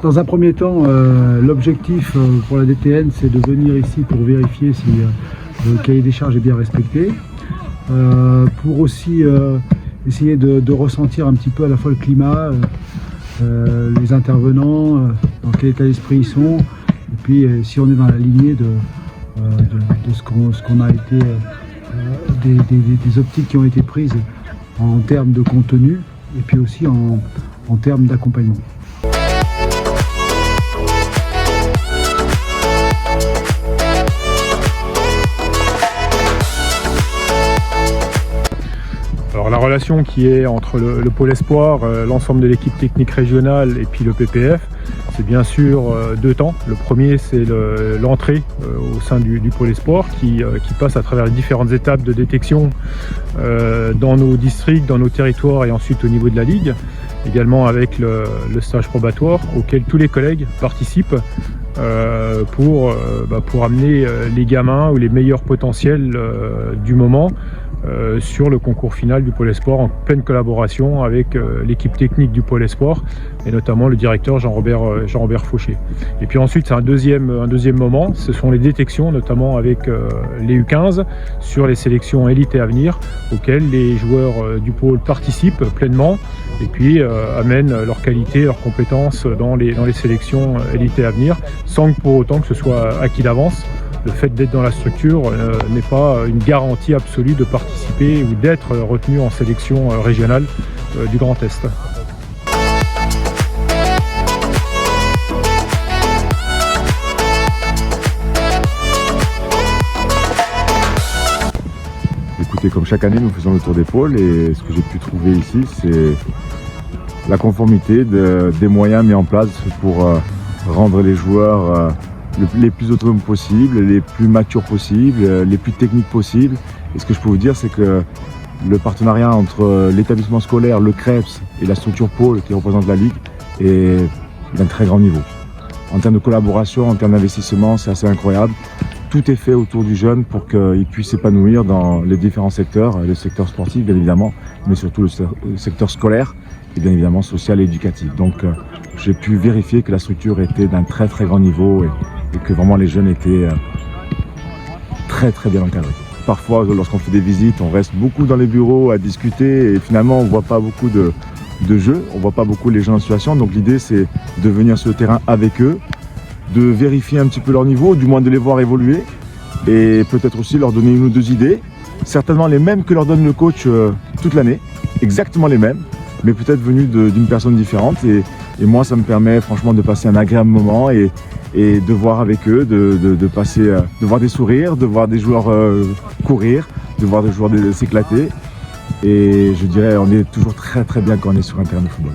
Dans un premier temps, l'objectif pour la DTN, c'est de venir ici pour vérifier si le cahier des charges est bien respecté, pour aussi essayer de ressentir un petit peu à la fois le climat, les intervenants, dans quel état d'esprit ils sont, et puis si on est dans la lignée de ce qu'on a été, des optiques qui ont été prises en termes de contenu, et puis aussi en termes d'accompagnement. Alors la relation qui est entre le pôle espoir, l'ensemble de l'équipe technique régionale et puis le PPF, c'est bien sûr deux temps. Le premier, c'est l'entrée au sein du pôle espoir qui passe à travers les différentes étapes de détection dans nos districts, dans nos territoires et ensuite au niveau de la ligue. Également avec le stage probatoire auquel tous les collègues participent pour amener les gamins ou les meilleurs potentiels du moment sur le concours final du Pôle Espoir en pleine collaboration avec l'équipe technique du Pôle Espoir et notamment le directeur Jean-Robert Fauché. Et puis ensuite c'est un deuxième moment, ce sont les détections notamment avec les U15 sur les sélections Élite et Avenir auxquelles les joueurs du pôle participent pleinement et puis amènent leur qualité, leurs compétences dans les sélections Élite et Avenir sans que pour autant que ce soit acquis d'avance. Le fait d'être dans la structure n'est pas une garantie absolue de participer ou d'être retenu en sélection régionale du Grand Est. Écoutez, comme chaque année, nous faisons le tour des pôles et ce que j'ai pu trouver ici, c'est la conformité des moyens mis en place pour rendre les joueurs les plus autonomes possibles, les plus matures possibles, les plus techniques possibles. Et ce que je peux vous dire, c'est que le partenariat entre l'établissement scolaire, le CREPS et la structure pôle qui représente la Ligue est d'un très grand niveau. En termes de collaboration, en termes d'investissement, c'est assez incroyable. Tout est fait autour du jeune pour qu'il puisse s'épanouir dans les différents secteurs, le secteur sportif bien évidemment, mais surtout le secteur scolaire et bien évidemment social et éducatif. Donc j'ai pu vérifier que la structure était d'un très très grand niveau et que vraiment les jeunes étaient très très bien encadrés. Parfois lorsqu'on fait des visites, on reste beaucoup dans les bureaux à discuter et finalement on ne voit pas beaucoup de jeux, on ne voit pas beaucoup les gens en situation. Donc l'idée c'est de venir sur le terrain avec eux, de vérifier un petit peu leur niveau, du moins de les voir évoluer et peut-être aussi leur donner une ou deux idées, certainement les mêmes que leur donne le coach toute l'année, exactement les mêmes, mais peut-être venues d'une personne différente et moi ça me permet franchement de passer un agréable moment et de voir avec eux, de voir des sourires, de voir des joueurs courir, de voir des joueurs s'éclater et je dirais on est toujours très très bien quand on est sur un terrain de football.